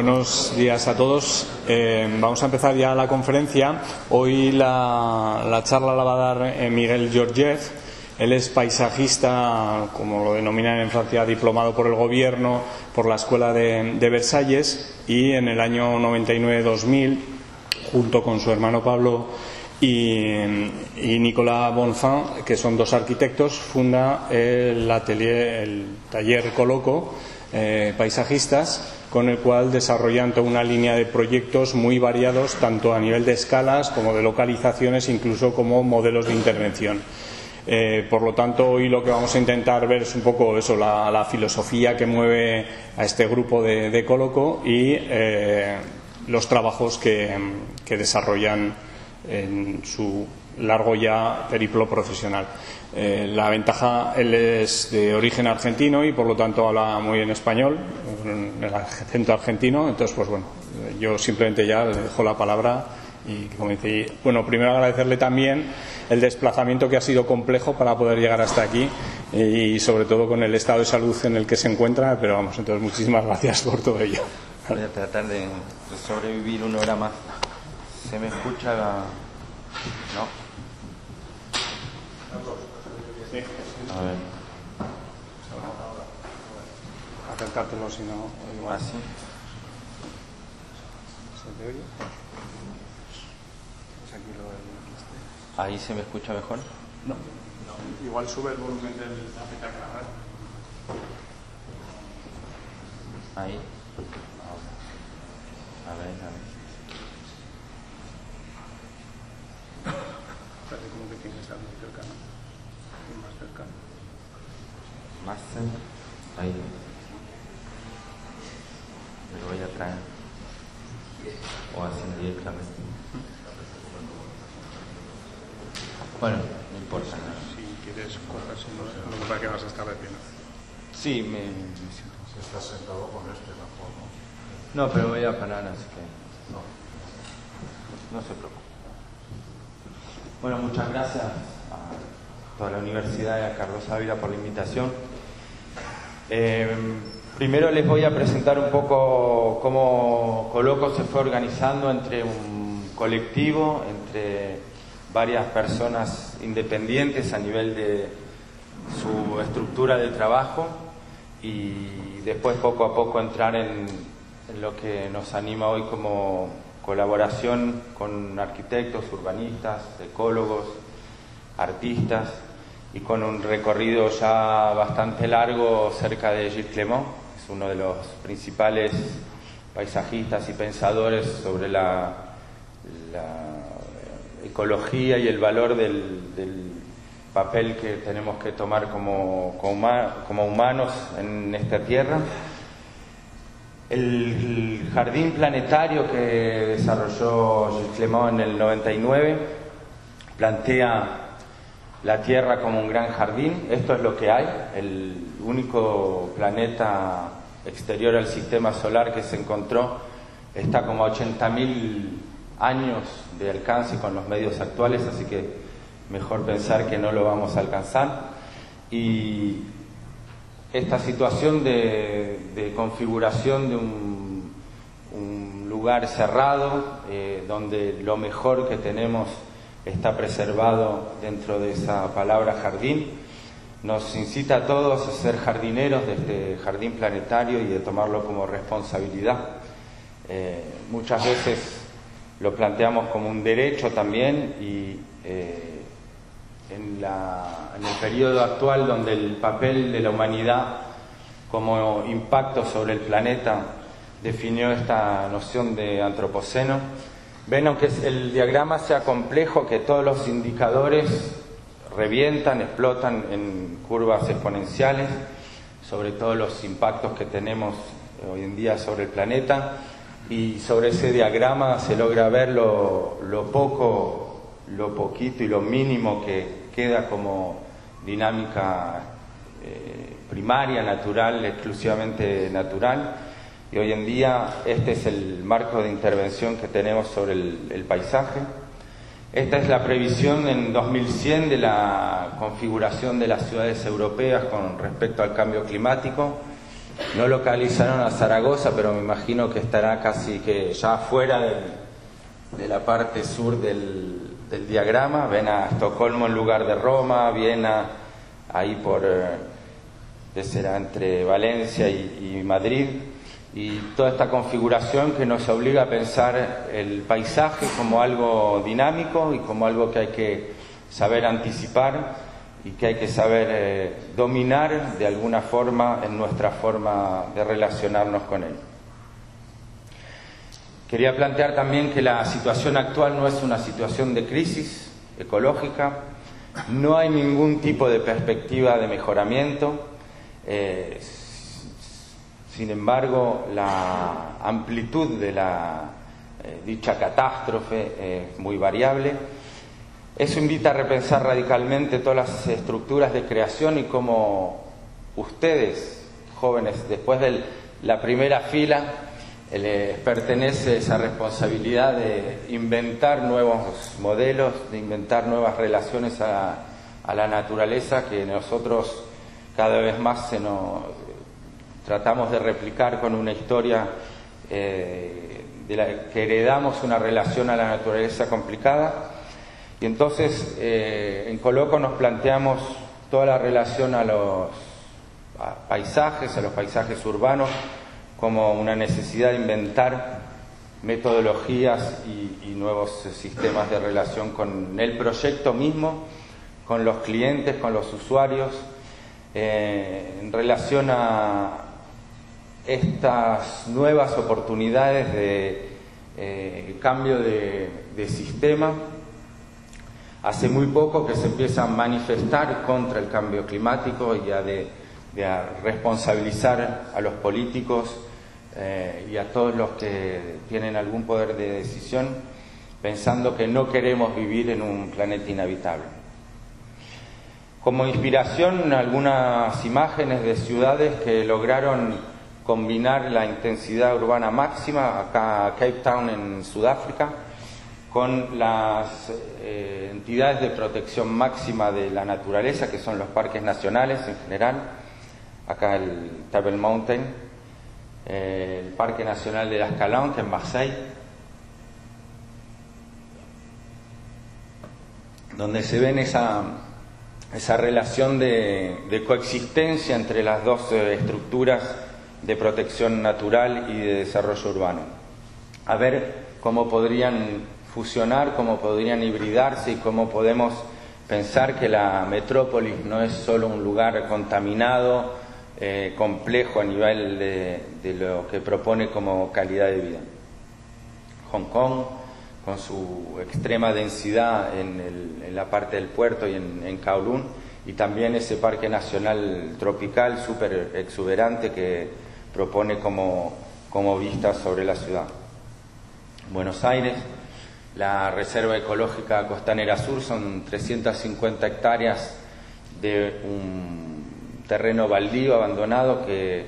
buenos días a todos. Vamos a empezar ya la conferencia. Hoy la charla la va a dar Miguel Georgiev. Él es paisajista, como lo denominan en Francia, diplomado por el gobierno, por la Escuela de Versalles, y en el año 99-2000, junto con su hermano Pablo y Nicolas Bonfin, que son dos arquitectos, funda el taller Coloco, paisajistas, con el cual desarrollan toda una línea de proyectos muy variados, tanto a nivel de escalas como de localizaciones, incluso como modelos de intervención. Por lo tanto, hoy lo que vamos a intentar ver es un poco eso, la filosofía que mueve a este grupo de Coloco y los trabajos que desarrollan en su largo ya periplo profesional. La ventaja, él es de origen argentino y por lo tanto habla muy bien español, el acento argentino. Entonces, pues bueno, yo simplemente ya le dejo la palabra y comience. Bueno, primero agradecerle también el desplazamiento, que ha sido complejo para poder llegar hasta aquí, y sobre todo con el estado de salud en el que se encuentra, pero vamos, entonces muchísimas gracias por todo ello. Voy a tratar de sobrevivir una hora más. ¿Se me escucha? ¿No? Sí. A ver. Acercártelo, si no. ¿Así? ¿Se te oye? Pues aquí lo ¿Ahí se me escucha mejor? No. Igual sube el volumen del petaca. Ahí. A ver. Parece como que tiene que estar muy cercano. Más cercano. Más cerca. Ahí. Me lo voy a traer. O así directamente. Bueno, no importa nada. Si quieres cogerlo, lo que pasa que vas a estar de pie. Sí, me siento. Si estás sentado con mejor, ¿no? No, pero voy a parar, así que no se preocupe. Bueno, muchas gracias a toda la universidad y a Carlos Ávila por la invitación. Primero les voy a presentar un poco cómo Coloco se fue organizando entre un colectivo, entre varias personas independientes a nivel de su estructura de trabajo, y después poco a poco entrar en lo que nos anima hoy como colaboración con arquitectos, urbanistas, ecólogos, artistas, y con un recorrido ya bastante largo cerca de Gilles Clément. Es uno de los principales paisajistas y pensadores sobre la ecología y el valor del papel que tenemos que tomar como humanos en esta tierra. El jardín planetario que desarrolló Gilles Clément en el 99 plantea la Tierra como un gran jardín. Esto es lo que hay, el único planeta exterior al sistema solar que se encontró está como a 80.000 años de alcance con los medios actuales, así que mejor pensar que no lo vamos a alcanzar. Y esta situación de configuración de un lugar cerrado, donde lo mejor que tenemos está preservado dentro de esa palabra jardín, nos incita a todos a ser jardineros de este jardín planetario y de tomarlo como responsabilidad. Muchas veces lo planteamos como un derecho también, y en el periodo actual, donde el papel de la humanidad como impacto sobre el planeta definió esta noción de antropoceno. Ven, aunque el diagrama sea complejo, que todos los indicadores revientan, explotan en curvas exponenciales sobre todos los impactos que tenemos hoy en día sobre el planeta, y sobre ese diagrama se logra ver lo poquito y lo mínimo que queda como dinámica primaria, natural, exclusivamente natural. Y hoy en día este es el marco de intervención que tenemos sobre el paisaje. Esta es la previsión en 2100 de la configuración de las ciudades europeas con respecto al cambio climático. no localizaron a Zaragoza, pero me imagino que estará casi que ya afuera de la parte sur del diagrama. Ven a Estocolmo en lugar de Roma, Viena ahí por, que será entre Valencia y Madrid, y toda esta configuración que nos obliga a pensar el paisaje como algo dinámico y como algo que hay que saber anticipar y que hay que saber dominar de alguna forma en nuestra forma de relacionarnos con él. Quería plantear también que la situación actual no es una situación de crisis ecológica, no hay ningún tipo de perspectiva de mejoramiento. Sin embargo, la amplitud de dicha catástrofe es muy variable. Eso invita a repensar radicalmente todas las estructuras de creación y cómo ustedes, jóvenes, después de la primera fila, les pertenece esa responsabilidad de inventar nuevos modelos, de inventar nuevas relaciones a la naturaleza que nosotros cada vez más tratamos de replicar con una historia de la que heredamos una relación a la naturaleza complicada. Y entonces en Coloco nos planteamos toda la relación a los paisajes urbanos, como una necesidad de inventar metodologías y nuevos sistemas de relación con el proyecto mismo, con los clientes, con los usuarios, en relación a estas nuevas oportunidades de cambio de sistema. Hace muy poco que se empieza a manifestar contra el cambio climático y a responsabilizar a los políticos y a todos los que tienen algún poder de decisión, pensando que no queremos vivir en un planeta inhabitable. Como inspiración, algunas imágenes de ciudades que lograron combinar la intensidad urbana máxima, acá Cape Town en Sudáfrica, con las entidades de protección máxima de la naturaleza, que son los parques nacionales en general, acá el Table Mountain, el Parque Nacional de las Calanques en Marseille, donde se ven esa relación de coexistencia entre las dos estructuras de protección natural y de desarrollo urbano. A ver cómo podrían fusionar, cómo podrían hibridarse y cómo podemos pensar que la metrópolis no es solo un lugar contaminado, complejo a nivel de lo que propone como calidad de vida. Hong Kong, con su extrema densidad en la parte del puerto y en Kowloon, y también ese parque nacional tropical súper exuberante que propone como vista sobre la ciudad. Buenos Aires, la Reserva Ecológica Costanera Sur, son 350 hectáreas de un terreno baldío abandonado que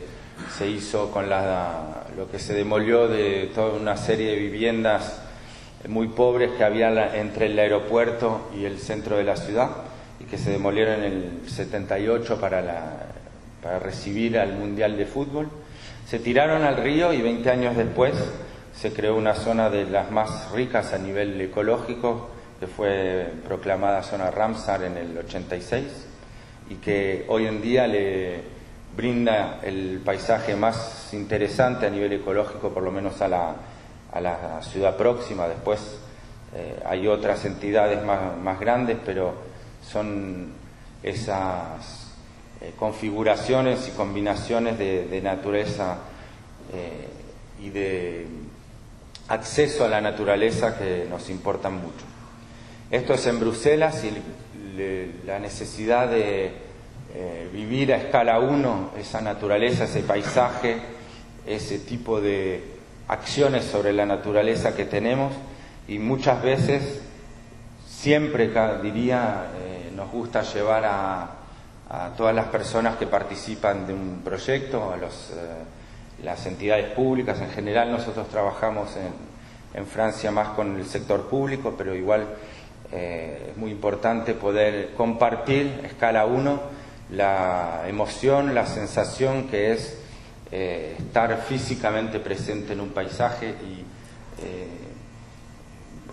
se hizo con lo que se demolió de toda una serie de viviendas muy pobres que había entre el aeropuerto y el centro de la ciudad, y que se demolieron en el 78 para recibir al Mundial de Fútbol. Se tiraron al río y 20 años después se creó una zona de las más ricas a nivel ecológico, que fue proclamada zona Ramsar en el 86, y que hoy en día le brinda el paisaje más interesante a nivel ecológico, por lo menos a la ciudad próxima. Después hay otras entidades más grandes, pero son esas configuraciones y combinaciones de naturaleza y de acceso a la naturaleza que nos importan mucho. Esto es en Bruselas, y la necesidad de vivir a escala 1 esa naturaleza, ese paisaje, ese tipo de acciones sobre la naturaleza que tenemos, y muchas veces, siempre diría, nos gusta llevar a todas las personas que participan de un proyecto, a las entidades públicas en general. Nosotros trabajamos en Francia más con el sector público, pero igual es muy importante poder compartir a escala 1 la emoción, la sensación que es estar físicamente presente en un paisaje y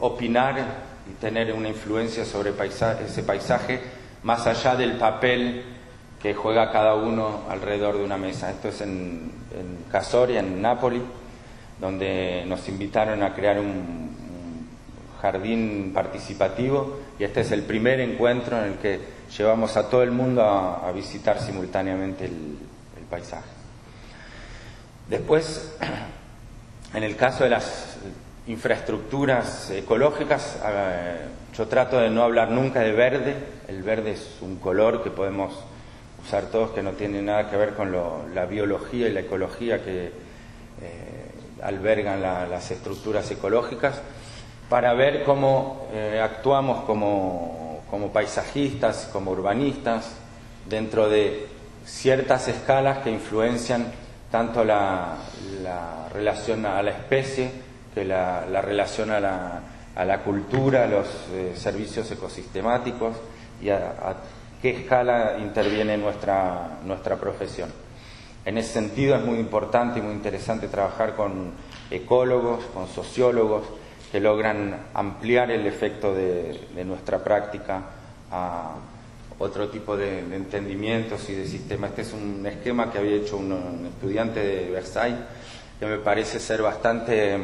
opinar y tener una influencia sobre ese paisaje más allá del papel que juega cada uno alrededor de una mesa. Esto es en Casoria, en Nápoles, donde nos invitaron a crear un jardín participativo, y este es el primer encuentro en el que llevamos a todo el mundo a visitar simultáneamente el paisaje. Después, en el caso de las infraestructuras ecológicas, yo trato de no hablar nunca de verde. El verde es un color que podemos usar todos, que no tiene nada que ver con la biología y la ecología que albergan las estructuras ecológicas, para ver cómo actuamos como paisajistas, como urbanistas, dentro de ciertas escalas que influencian tanto la relación a la especie, que la relación a la cultura, a los servicios ecosistemáticos, y a qué escala interviene nuestra profesión. En ese sentido es muy importante y muy interesante trabajar con ecólogos, con sociólogos, que logran ampliar el efecto de nuestra práctica a otro tipo de entendimientos y de sistemas. Este es un esquema que había hecho un estudiante de Versailles, que me parece ser bastante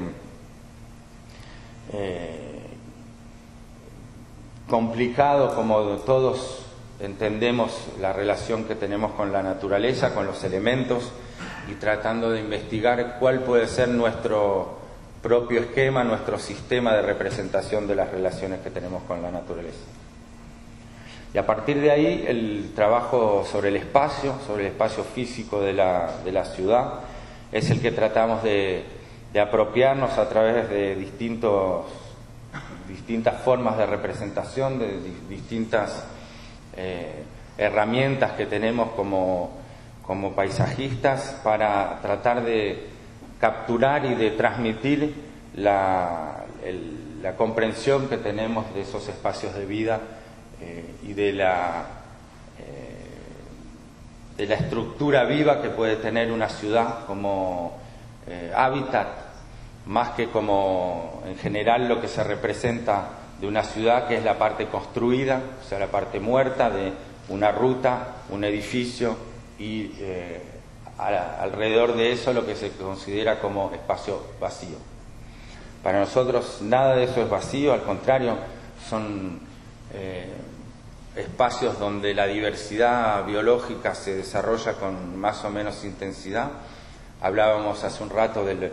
complicado, como todos entendemos la relación que tenemos con la naturaleza, con los elementos, y tratando de investigar cuál puede ser nuestro propio esquema, nuestro sistema de representación de las relaciones que tenemos con la naturaleza. Y a partir de ahí el trabajo sobre el espacio físico de la ciudad, es el que tratamos de apropiarnos a través de distintas formas de representación, de distintas herramientas que tenemos como paisajistas, para tratar de capturar y de transmitir la comprensión que tenemos de esos espacios de vida y de la estructura viva que puede tener una ciudad como hábitat, más que como en general lo que se representa de una ciudad, que es la parte construida, o sea, la parte muerta de una ruta, un edificio, y alrededor de eso lo que se considera como espacio vacío. Para nosotros nada de eso es vacío, al contrario, son espacios donde la diversidad biológica se desarrolla con más o menos intensidad. Hablábamos hace un rato de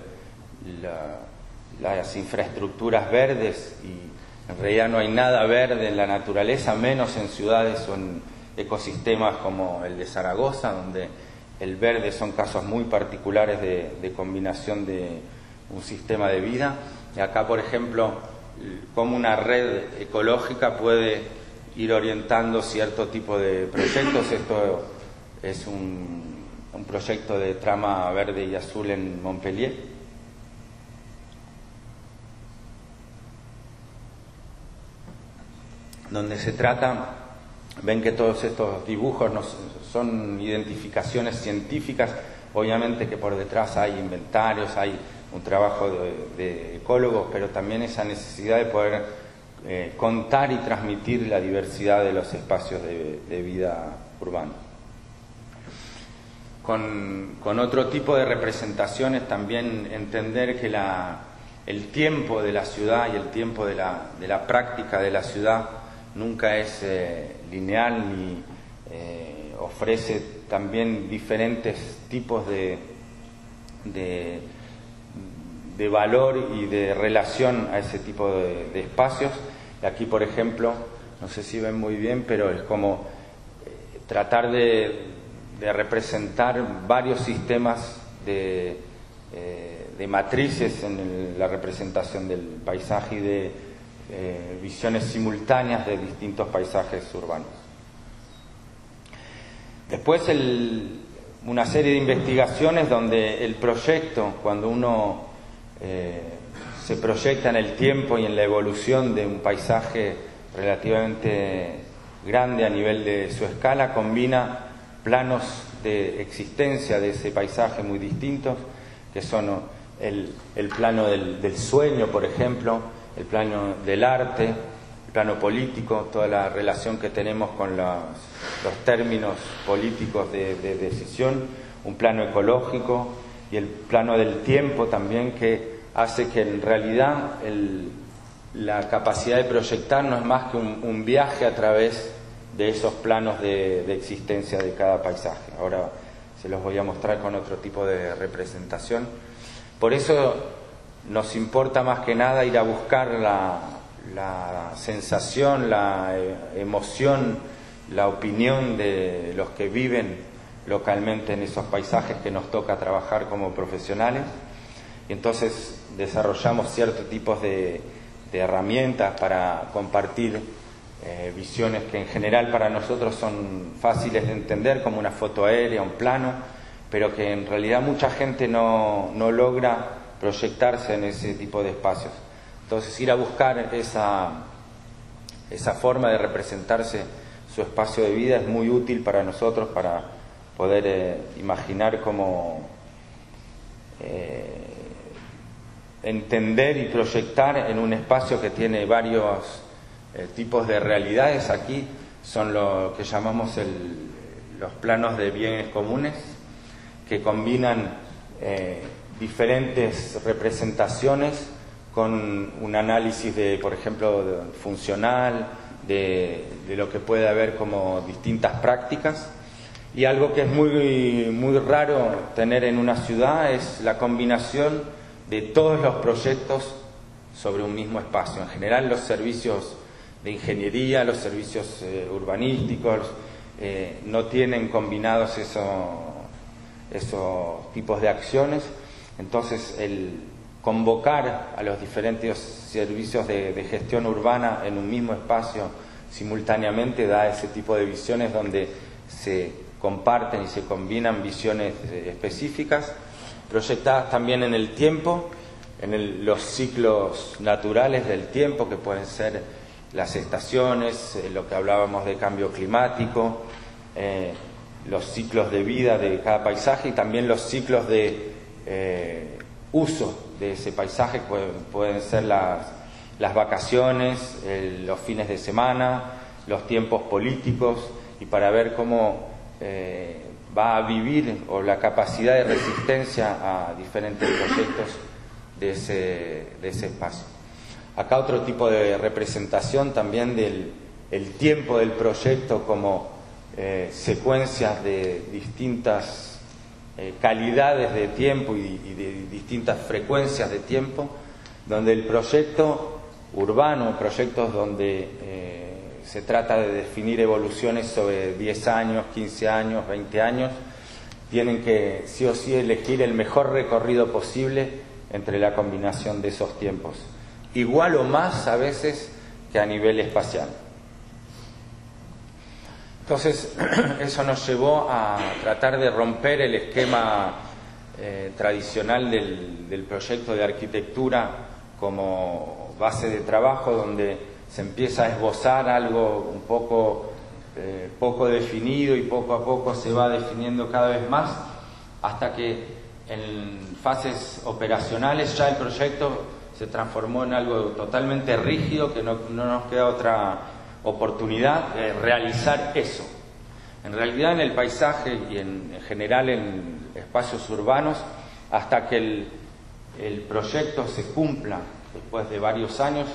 las infraestructuras verdes, y en realidad no hay nada verde en la naturaleza, menos en ciudades o en ecosistemas como el de Zaragoza, donde el verde son casos muy particulares de combinación de un sistema de vida. Y acá, por ejemplo, cómo una red ecológica puede ir orientando cierto tipo de proyectos. Esto es un proyecto de trama verde y azul en Montpellier, donde se trata, ven que todos estos dibujos son identificaciones científicas, obviamente que por detrás hay inventarios, hay un trabajo de ecólogos, pero también esa necesidad de poder contar y transmitir la diversidad de los espacios de vida urbana. Con otro tipo de representaciones también entender que el tiempo de la ciudad y el tiempo de la práctica de la ciudad nunca es lineal, ni ofrece también diferentes tipos de valor y de relación a ese tipo de espacios. Y aquí, por ejemplo, no sé si ven muy bien, pero es como tratar de representar varios sistemas de matrices en la representación del paisaje y de visiones simultáneas de distintos paisajes urbanos. Después una serie de investigaciones donde el proyecto, cuando uno se proyecta en el tiempo y en la evolución de un paisaje relativamente grande a nivel de su escala, combina planos de existencia de ese paisaje muy distintos, que son el plano del sueño, por ejemplo, el plano del arte, el plano político, toda la relación que tenemos con los términos políticos de decisión, un plano ecológico y el plano del tiempo también, que hace que en realidad la capacidad de proyectar no es más que un viaje a través de esos planos de existencia de cada paisaje. Ahora se los voy a mostrar con otro tipo de representación. Por eso nos importa más que nada ir a buscar la sensación, la emoción, la opinión de los que viven localmente en esos paisajes que nos toca trabajar como profesionales. Y entonces desarrollamos ciertos tipos de herramientas para compartir visiones que en general para nosotros son fáciles de entender, como una foto aérea, un plano, pero que en realidad mucha gente no logra proyectarse en ese tipo de espacios. Entonces ir a buscar esa forma de representarse su espacio de vida es muy útil para nosotros, para poder imaginar cómo entender y proyectar en un espacio que tiene varios tipos de realidades. Aquí son lo que llamamos los planos de bienes comunes, que combinan diferentes representaciones con un análisis de, por ejemplo, funcional, de lo que puede haber como distintas prácticas. Y algo que es muy raro tener en una ciudad es la combinación de todos los proyectos sobre un mismo espacio. En general, los servicios de ingeniería, los servicios urbanísticos no tienen combinados esos tipos de acciones. Entonces, el convocar a los diferentes servicios de gestión urbana en un mismo espacio simultáneamente da ese tipo de visiones donde se comparten y se combinan visiones específicas, proyectadas también en el tiempo, en los ciclos naturales del tiempo, que pueden ser las estaciones, lo que hablábamos de cambio climático, los ciclos de vida de cada paisaje, y también los ciclos de uso de ese paisaje, pueden ser las vacaciones, los fines de semana, los tiempos políticos, y para ver cómo va a vivir, o la capacidad de resistencia a diferentes proyectos de ese espacio. Acá otro tipo de representación también del tiempo del proyecto como secuencias de distintas calidades de tiempo y de distintas frecuencias de tiempo, donde el proyecto urbano, proyectos donde se trata de definir evoluciones sobre 10 años, 15 años, 20 años, tienen que sí o sí elegir el mejor recorrido posible entre la combinación de esos tiempos, igual o más a veces que a nivel espacial. Entonces, eso nos llevó a tratar de romper el esquema tradicional del proyecto de arquitectura como base de trabajo, donde se empieza a esbozar algo un poco definido, y poco a poco se va definiendo cada vez más, hasta que en fases operacionales ya el proyecto se transformó en algo totalmente rígido, que no nos queda otra oportunidad de realizar eso. En realidad, en el paisaje y en general en espacios urbanos, hasta que el proyecto se cumpla después de varios años,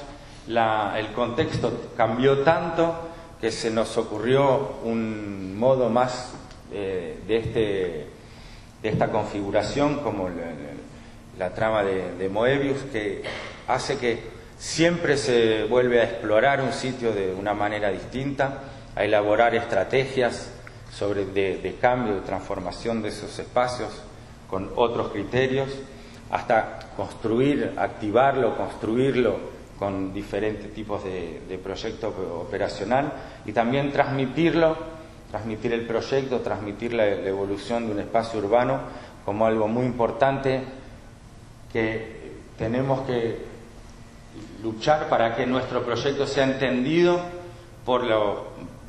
el contexto cambió tanto que se nos ocurrió un modo más de esta configuración, como la trama de Moebius, que hace que siempre se vuelve a explorar un sitio de una manera distinta, a elaborar estrategias de cambio, de transformación de esos espacios con otros criterios, hasta activarlo, construirlo con diferentes tipos de proyecto operacional, y también transmitir el proyecto, transmitir la evolución de un espacio urbano como algo muy importante, que tenemos que luchar para que nuestro proyecto sea entendido por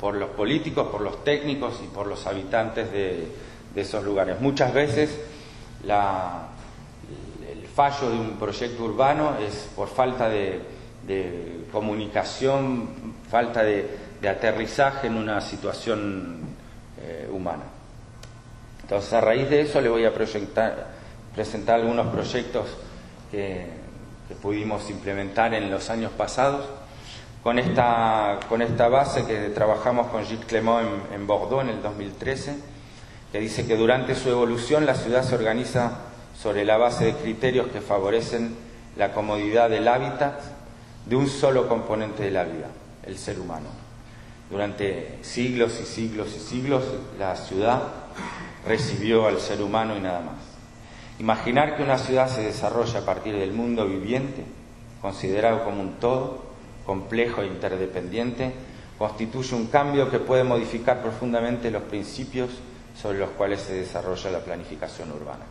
por los políticos, por los técnicos y por los habitantes de esos lugares. Muchas veces el fallo de un proyecto urbano es por falta de comunicación, falta de aterrizaje en una situación humana. Entonces, a raíz de eso le voy a presentar algunos proyectos que pudimos implementar en los años pasados con esta base que trabajamos con Gilles Clément en Bordeaux en el 2013, que dice que durante su evolución la ciudad se organiza sobre la base de criterios que favorecen la comodidad del hábitat de un solo componente de la vida, el ser humano. Durante siglos y siglos y siglos la ciudad recibió al ser humano y nada más. Imaginar que una ciudad se desarrolla a partir del mundo viviente, considerado como un todo, complejo e interdependiente, constituye un cambio que puede modificar profundamente los principios sobre los cuales se desarrolla la planificación urbana.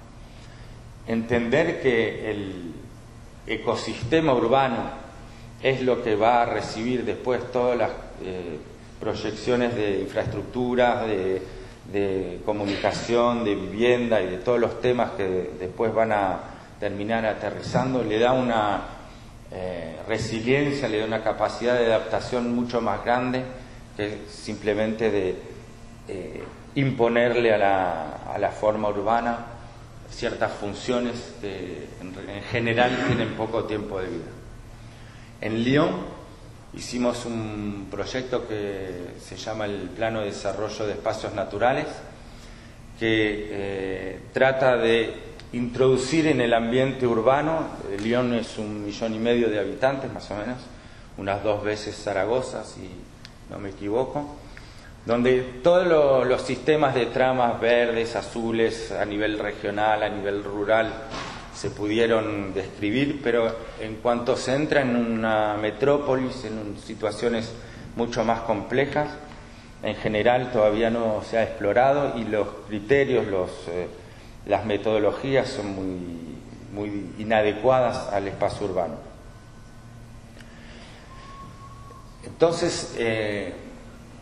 Entender que el ecosistema urbano es lo que va a recibir después todas las proyecciones de infraestructuras, de comunicación, de vivienda y de todos los temas que después van a terminar aterrizando, le da una resiliencia, le da una capacidad de adaptación mucho más grande que simplemente de imponerle a la forma urbana ciertas funciones que en general tienen poco tiempo de vida. En Lyon hicimos un proyecto que se llama el Plano de Desarrollo de Espacios Naturales, que trata de introducir en el ambiente urbano, Lyon es 1,5 millones de habitantes más o menos, unas 2 veces Zaragoza, si no me equivoco, donde todos los sistemas de tramas verdes, azules, a nivel regional, a nivel rural, se pudieron describir, pero en cuanto se entra en una metrópolis, en situaciones mucho más complejas, en general todavía no se ha explorado y los criterios, las metodologías son muy inadecuadas al espacio urbano. Entonces,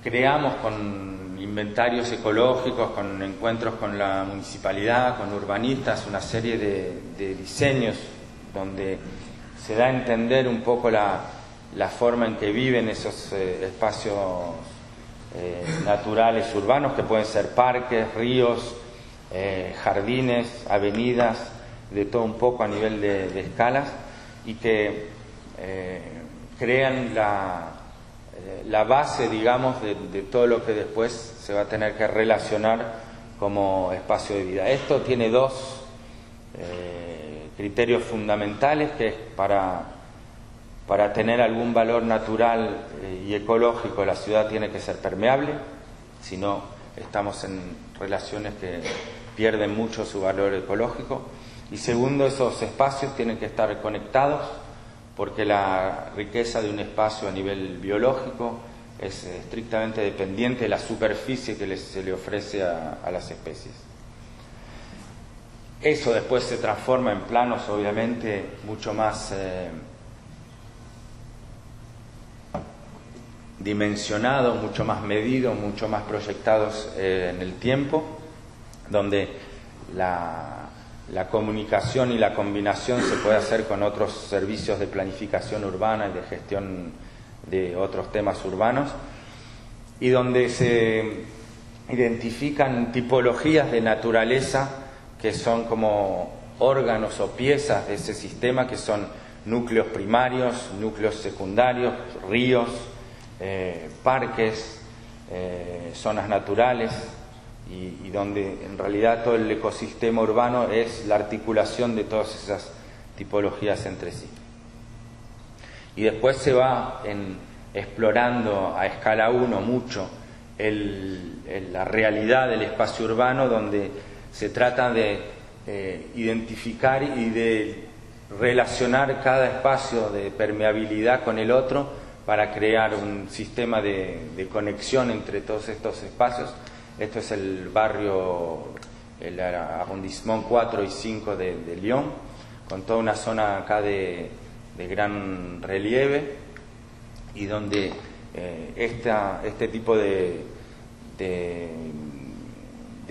creamos con inventarios ecológicos, con encuentros con la municipalidad, con urbanistas, una serie de diseños donde se da a entender un poco la forma en que viven esos espacios naturales urbanos, que pueden ser parques, ríos, jardines, avenidas, de todo un poco a nivel de escalas, y que crean la base, digamos, de todo lo que después se va a tener que relacionar como espacio de vida. Esto tiene 2 criterios fundamentales, que es para tener algún valor natural y ecológico, la ciudad tiene que ser permeable, si no estamos en relaciones que pierden mucho su valor ecológico. Y segundo, esos espacios tienen que estar conectados, porque la riqueza de un espacio a nivel biológico es estrictamente dependiente de la superficie que se le ofrece a las especies. Eso después se transforma en planos, obviamente, mucho más dimensionados, mucho más medidos, mucho más proyectados en el tiempo, donde la comunicación y la combinación se puede hacer con otros servicios de planificación urbana y de gestión de otros temas urbanos, y donde se identifican tipologías de naturaleza que son como órganos o piezas de ese sistema, que son núcleos primarios, núcleos secundarios, ríos, parques, zonas naturales, y donde en realidad todo el ecosistema urbano es la articulación de todas esas tipologías entre sí. Y después se va explorando a escala 1 mucho la realidad del espacio urbano, donde se trata de identificar y de relacionar cada espacio de permeabilidad con el otro para crear un sistema de conexión entre todos estos espacios. Esto es el barrio, el arrondissement 4 y 5 de Lyon, con toda una zona acá de gran relieve, y donde este tipo de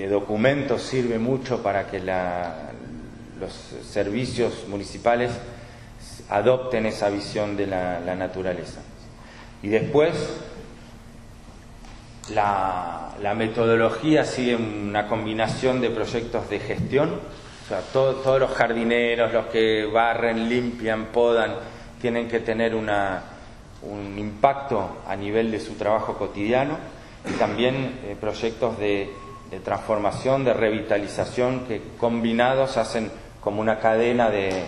documentos sirve mucho para que los servicios municipales adopten esa visión de la naturaleza. Y después la metodología sigue una combinación de proyectos de gestión, o sea, todos los jardineros, los que barren, limpian, podan, tienen que tener un impacto a nivel de su trabajo cotidiano, y también proyectos de transformación, de revitalización, que combinados hacen como una cadena de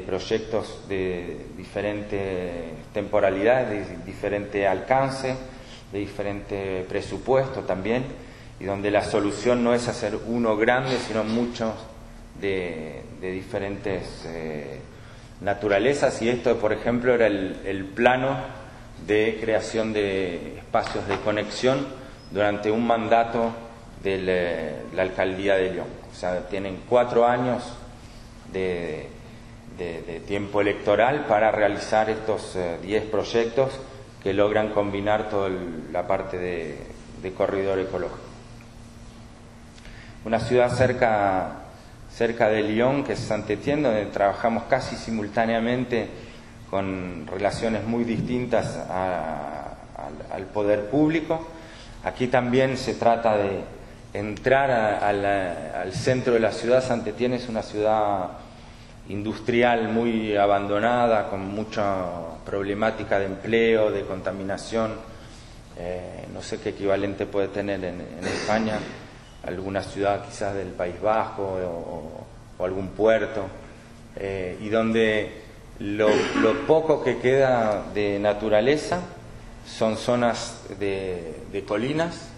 proyectos de diferentes temporalidades, de diferente alcance, de diferente presupuesto también, y donde la solución no es hacer uno grande, sino muchos de diferentes naturalezas. Y esto, por ejemplo, era el plano de creación de espacios de conexión durante un mandato de la alcaldía de León. O sea, tienen 4 años de tiempo electoral para realizar estos 10 proyectos que logran combinar toda la parte de corredor ecológico. Una ciudad cerca de Lyon, que es Saint-Étienne, donde trabajamos casi simultáneamente con relaciones muy distintas al poder público. Aquí también se trata de entrar al centro de la ciudad. Saint-Étienne es una ciudad industrial muy abandonada, con mucha problemática de empleo, de contaminación. No sé qué equivalente puede tener en España, alguna ciudad quizás del País Vasco o algún puerto, y donde lo poco que queda de naturaleza son zonas de colinas,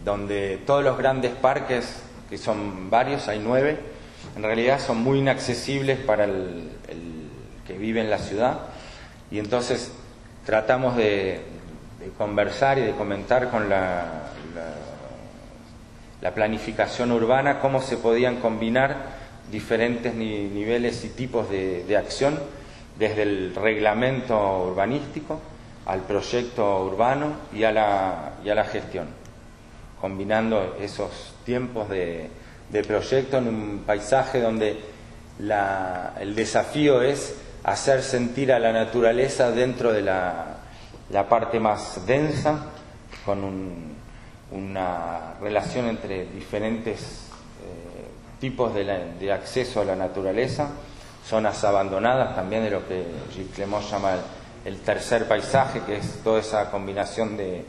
donde todos los grandes parques, que son varios, hay 9, en realidad son muy inaccesibles para el que vive en la ciudad, y entonces tratamos de conversar y de comentar con la planificación urbana cómo se podían combinar diferentes niveles y tipos de acción, desde el reglamento urbanístico al proyecto urbano y a la gestión, combinando esos tiempos de proyecto en un paisaje donde el desafío es hacer sentir a la naturaleza dentro de la parte más densa, con una relación entre diferentes tipos de acceso a la naturaleza, zonas abandonadas también, de lo que Gilles Clément llama el tercer paisaje, que es toda esa combinación de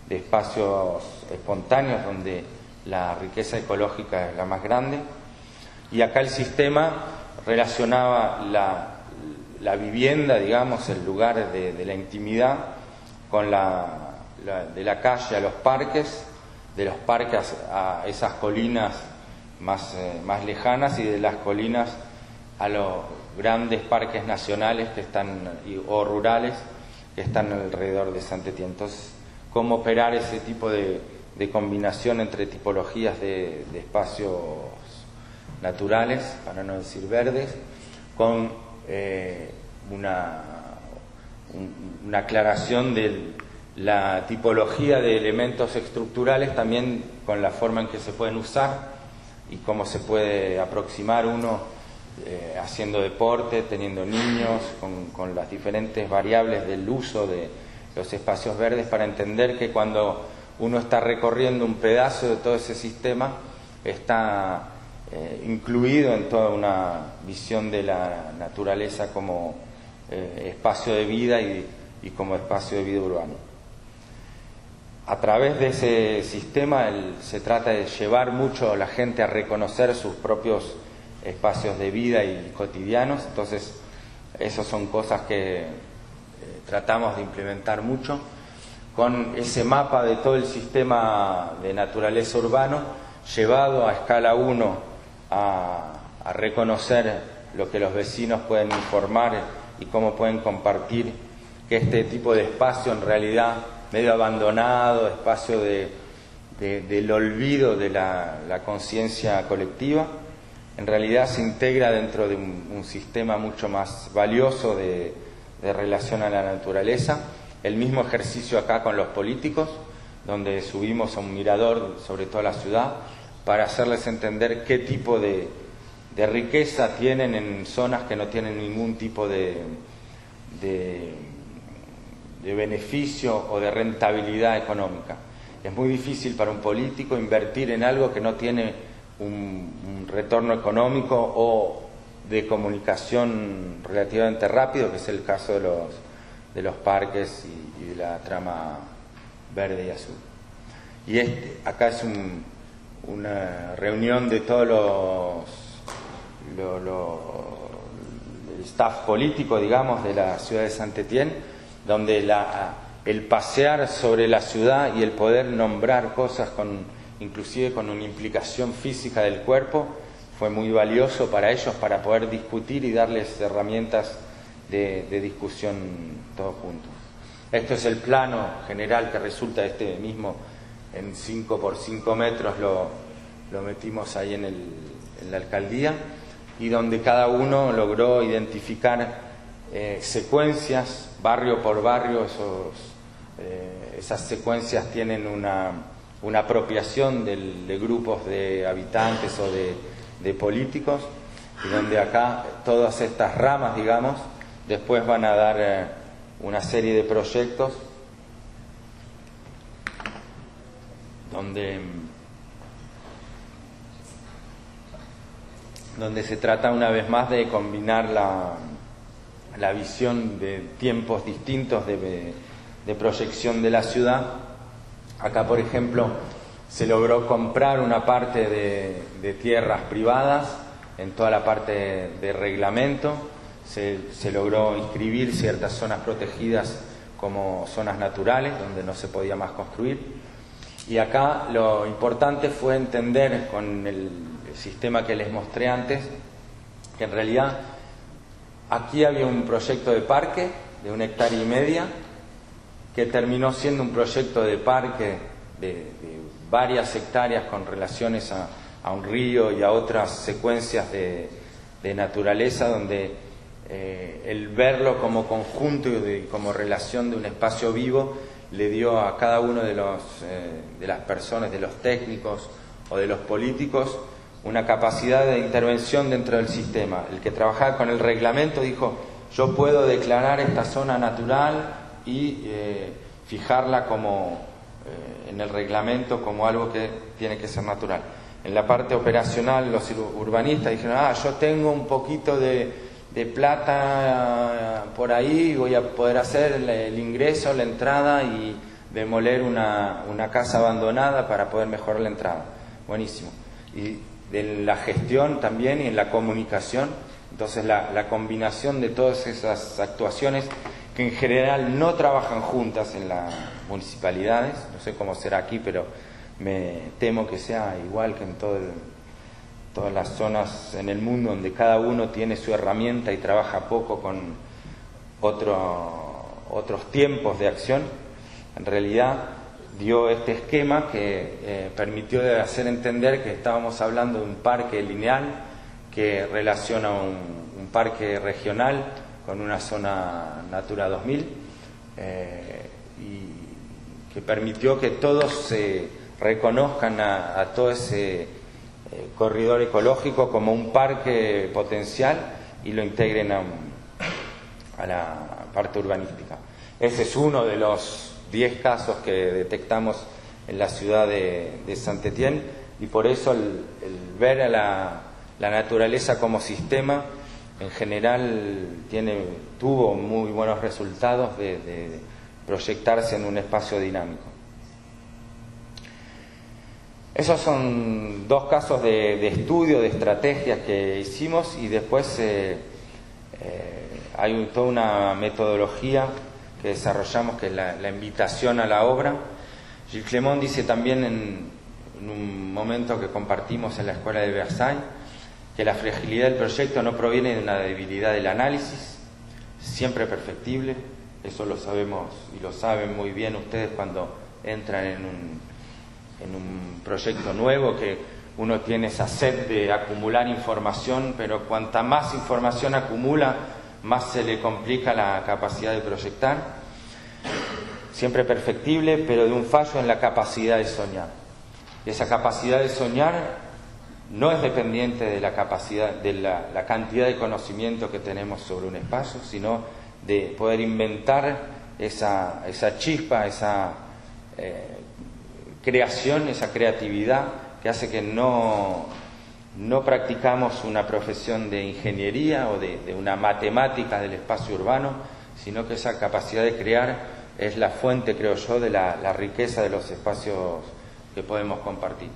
espacios espontáneos donde la riqueza ecológica es la más grande. Y acá el sistema relacionaba la vivienda, digamos, el lugar de la intimidad, con de la calle a los parques, de los parques a esas colinas más lejanas, y de las colinas a los grandes parques nacionales o rurales que están alrededor de Saint-Étienne. Entonces, cómo operar ese tipo de combinación entre tipologías de espacios naturales, para no decir verdes, con una aclaración de la tipología de elementos estructurales, también con la forma en que se pueden usar y cómo se puede aproximar uno haciendo deporte, teniendo niños, con las diferentes variables del uso de los espacios verdes, para entender que cuando uno está recorriendo un pedazo de todo ese sistema, está incluido en toda una visión de la naturaleza como espacio de vida y como espacio de vida urbano. A través de ese sistema se trata de llevar mucho a la gente a reconocer sus propios espacios de vida y cotidianos. Entonces, esas son cosas que tratamos de implementar mucho, con ese mapa de todo el sistema de naturaleza urbano, llevado a escala 1 a reconocer lo que los vecinos pueden informar y cómo pueden compartir, que este tipo de espacio, en realidad medio abandonado, espacio del olvido de la conciencia colectiva, en realidad se integra dentro de un sistema mucho más valioso de relación a la naturaleza, el mismo ejercicio acá con los políticos, donde subimos a un mirador sobre toda la ciudad para hacerles entender qué tipo de riqueza tienen en zonas que no tienen ningún tipo de beneficio o de rentabilidad económica. Es muy difícil para un político invertir en algo que no tiene un retorno económico o de comunicación relativamente rápido, que es el caso de los parques y de la trama verde y azul. Y acá es una reunión de todos el staff político, digamos, de la ciudad de Saint-Étienne, donde el pasear sobre la ciudad y el poder nombrar cosas inclusive con una implicación física del cuerpo fue muy valioso para ellos, para poder discutir y darles herramientas de discusión todos juntos. Esto es el plano general que resulta mismo en 5 por 5 metros, lo metimos ahí en la alcaldía, y donde cada uno logró identificar secuencias, barrio por barrio. Esas secuencias tienen una apropiación de grupos de habitantes o de políticos, y donde acá todas estas ramas, digamos, después van a dar una serie de proyectos donde se trata una vez más de combinar la visión de tiempos distintos de proyección de la ciudad. Acá, por ejemplo, se logró comprar una parte de tierras privadas en toda la parte de reglamento. Se logró inscribir ciertas zonas protegidas como zonas naturales, donde no se podía más construir. Y acá lo importante fue entender con el sistema que les mostré antes, que en realidad aquí había un proyecto de parque de 1,5 hectáreas que terminó siendo un proyecto de parque de varias hectáreas con relaciones a un río y a otras secuencias de naturaleza, donde el verlo como conjunto y como relación de un espacio vivo le dio a cada uno de las personas, de los técnicos o de los políticos, una capacidad de intervención dentro del sistema. El que trabajaba con el reglamento dijo: yo puedo declarar esta zona natural y fijarla en el reglamento como algo que tiene que ser natural. En la parte operacional, los urbanistas dijeron: yo tengo un poquito de plata por ahí, voy a poder hacer el ingreso, la entrada y demoler una casa abandonada para poder mejorar la entrada. Buenísimo. Y de la gestión también y en la comunicación. Entonces la combinación de todas esas actuaciones que en general no trabajan juntas en las municipalidades, no sé cómo será aquí, pero me temo que sea igual que en todas las zonas en el mundo, donde cada uno tiene su herramienta y trabaja poco con otros tiempos de acción. En realidad dio este esquema que permitió hacer entender que estábamos hablando de un parque lineal que relaciona un parque regional con una zona Natura 2000 y que permitió que todos se reconozcan a todo ese corredor ecológico como un parque potencial y lo integren a la parte urbanística. Ese es uno de los 10 casos que detectamos en la ciudad de Saint-Étienne, y por eso el ver a la naturaleza como sistema en general tuvo muy buenos resultados de proyectarse en un espacio dinámico. Esos son 2 casos de estudio, de estrategias que hicimos, y después hay toda una metodología que desarrollamos, que es la invitación a la obra. Gilles Clément dice también en un momento que compartimos en la Escuela de Versailles que la fragilidad del proyecto no proviene de una debilidad del análisis, siempre perfectible. Eso lo sabemos y lo saben muy bien ustedes cuando entran en un proyecto nuevo, que uno tiene esa sed de acumular información, pero cuanta más información acumula, más se le complica la capacidad de proyectar. siempre perfectible, pero de un fallo en la capacidad de soñar. Y esa capacidad de soñar no es dependiente de la capacidad, de la cantidad de conocimiento que tenemos sobre un espacio, sino de poder inventar esa chispa, esa creación, esa creatividad que hace que no practicamos una profesión de ingeniería o de una matemática del espacio urbano, sino que esa capacidad de crear es la fuente, creo yo, de la riqueza de los espacios que podemos compartir.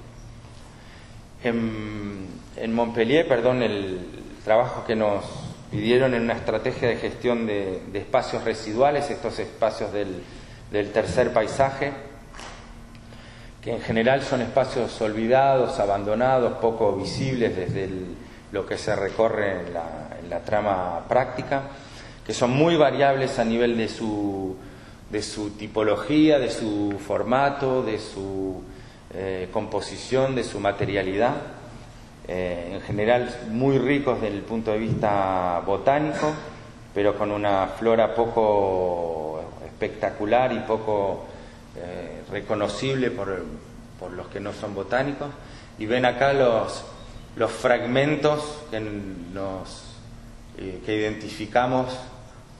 En Montpellier, el trabajo que nos pidieron en una estrategia de gestión de espacios residuales, estos espacios del tercer paisaje, que en general son espacios olvidados, abandonados, poco visibles desde lo que se recorre en la trama práctica, que son muy variables a nivel de su tipología, de su formato, de su composición, de su materialidad, en general muy ricos desde el punto de vista botánico, pero con una flora poco espectacular y poco reconocible por los que no son botánicos. Y ven acá los fragmentos que identificamos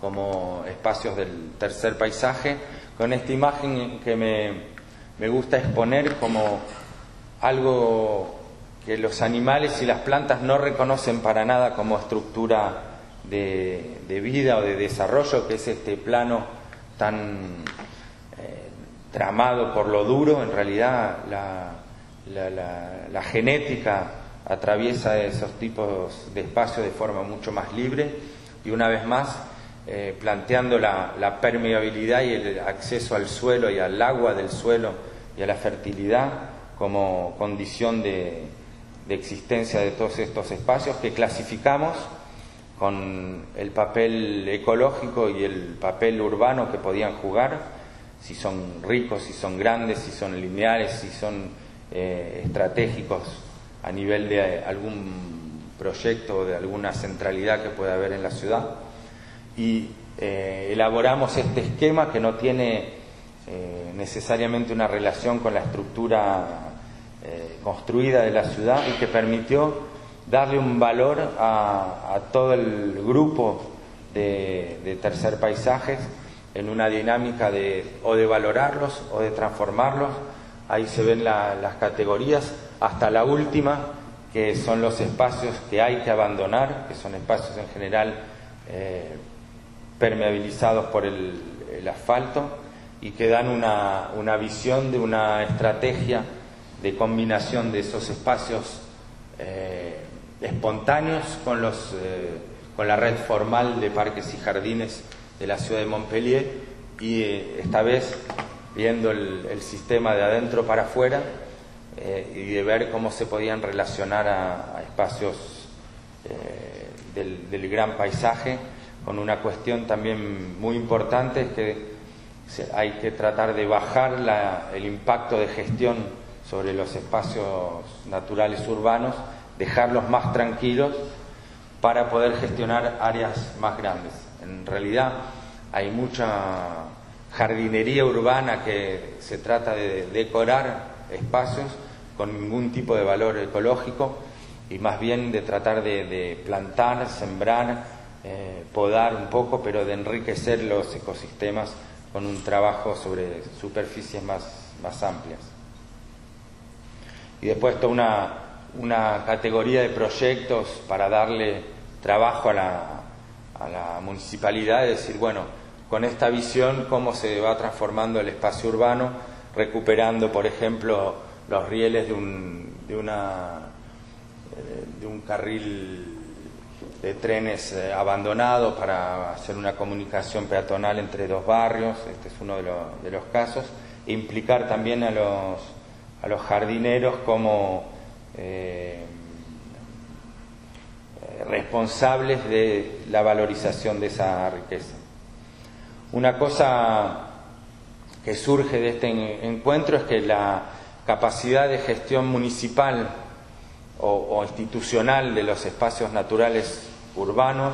como espacios del tercer paisaje, con esta imagen que me gusta exponer como algo que los animales y las plantas no reconocen para nada como estructura de vida o de desarrollo, que es este plano tan tramado por lo duro. En realidad la genética atraviesa esos tipos de espacios de forma mucho más libre, y una vez más planteando la permeabilidad y el acceso al suelo y al agua del suelo y a la fertilidad como condición de existencia de todos estos espacios, que clasificamos con el papel ecológico y el papel urbano que podían jugar, si son ricos, si son grandes, si son lineales, si son estratégicos a nivel de algún proyecto o de alguna centralidad que pueda haber en la ciudad. Y elaboramos este esquema que no tiene necesariamente una relación con la estructura construida de la ciudad, y que permitió darle un valor a todo el grupo de tercer paisajes en una dinámica o de valorarlos o de transformarlos. Ahí se ven las categorías, hasta la última, que son los espacios que hay que abandonar, que son espacios en general permeabilizados por el asfalto, y que dan una visión de una estrategia de combinación de esos espacios espontáneos con la red formal de parques y jardines de la ciudad de Montpellier, y esta vez viendo el sistema de adentro para afuera, y de ver cómo se podían relacionar a espacios del gran paisaje, con una cuestión también muy importante, es que hay que tratar de bajar el impacto de gestión sobre los espacios naturales urbanos, dejarlos más tranquilos para poder gestionar áreas más grandes. En realidad hay mucha jardinería urbana que se trata de decorar espacios con ningún tipo de valor ecológico, y más bien de tratar de plantar, sembrar, podar un poco, pero de enriquecer los ecosistemas con un trabajo sobre superficies más amplias. Y después toda una categoría de proyectos para darle trabajo a la municipalidad, es decir, bueno, con esta visión cómo se va transformando el espacio urbano, recuperando, por ejemplo, los rieles de un carril de trenes abandonado para hacer una comunicación peatonal entre dos barrios. Este es uno de los casos. E implicar también a los jardineros como responsables de la valorización de esa riqueza. Una cosa que surge de este encuentro es que la capacidad de gestión municipal o institucional de los espacios naturales urbanos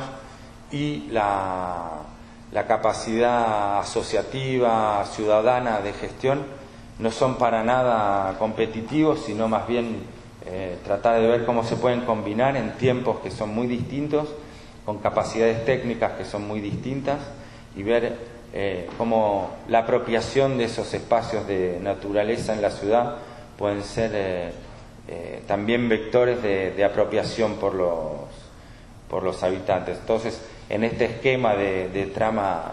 y la la capacidad asociativa, ciudadana de gestión, no son para nada competitivos, sino más bien tratar de ver cómo se pueden combinar en tiempos que son muy distintos, con capacidades técnicas que son muy distintas, y ver cómo la apropiación de esos espacios de naturaleza en la ciudad pueden ser también vectores de apropiación por los habitantes. Entonces, en este esquema de trama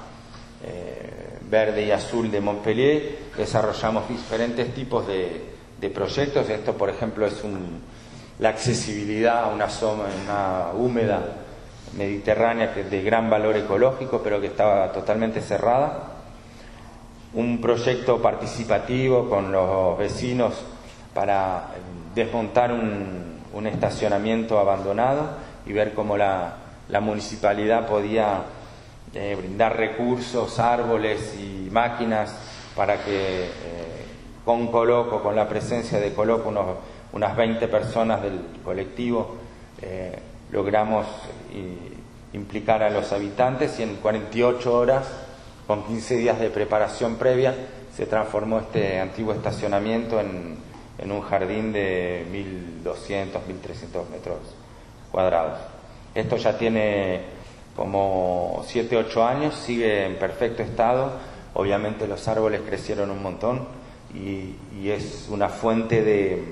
verde y azul de Montpellier, desarrollamos diferentes tipos de proyectos. Esto, por ejemplo, es la accesibilidad a una zona húmeda mediterránea que de gran valor ecológico, pero que estaba totalmente cerrada. Un proyecto participativo con los vecinos para desmontar un estacionamiento abandonado y ver cómo la municipalidad podía brindar recursos, árboles y máquinas para que con la presencia de Coloco, unas 20 personas del colectivo, logramos implicar a los habitantes, y en 48 horas, con 15 días de preparación previa, se transformó este antiguo estacionamiento en un jardín de 1.200, 1.300 metros cuadrados. Esto ya tiene como 7, 8 años, sigue en perfecto estado. Obviamente los árboles crecieron un montón y es una fuente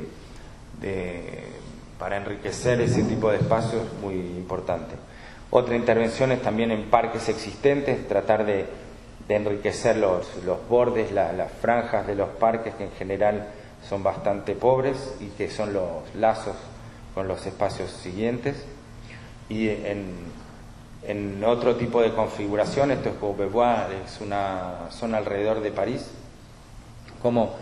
para enriquecer ese tipo de espacios muy importante. Otra intervención es también en parques existentes, tratar de enriquecer los bordes, las franjas de los parques, que en general son bastante pobres y que son los lazos con los espacios siguientes. Y en otro tipo de configuración, esto es Courbevoie, es una zona alrededor de París, cómo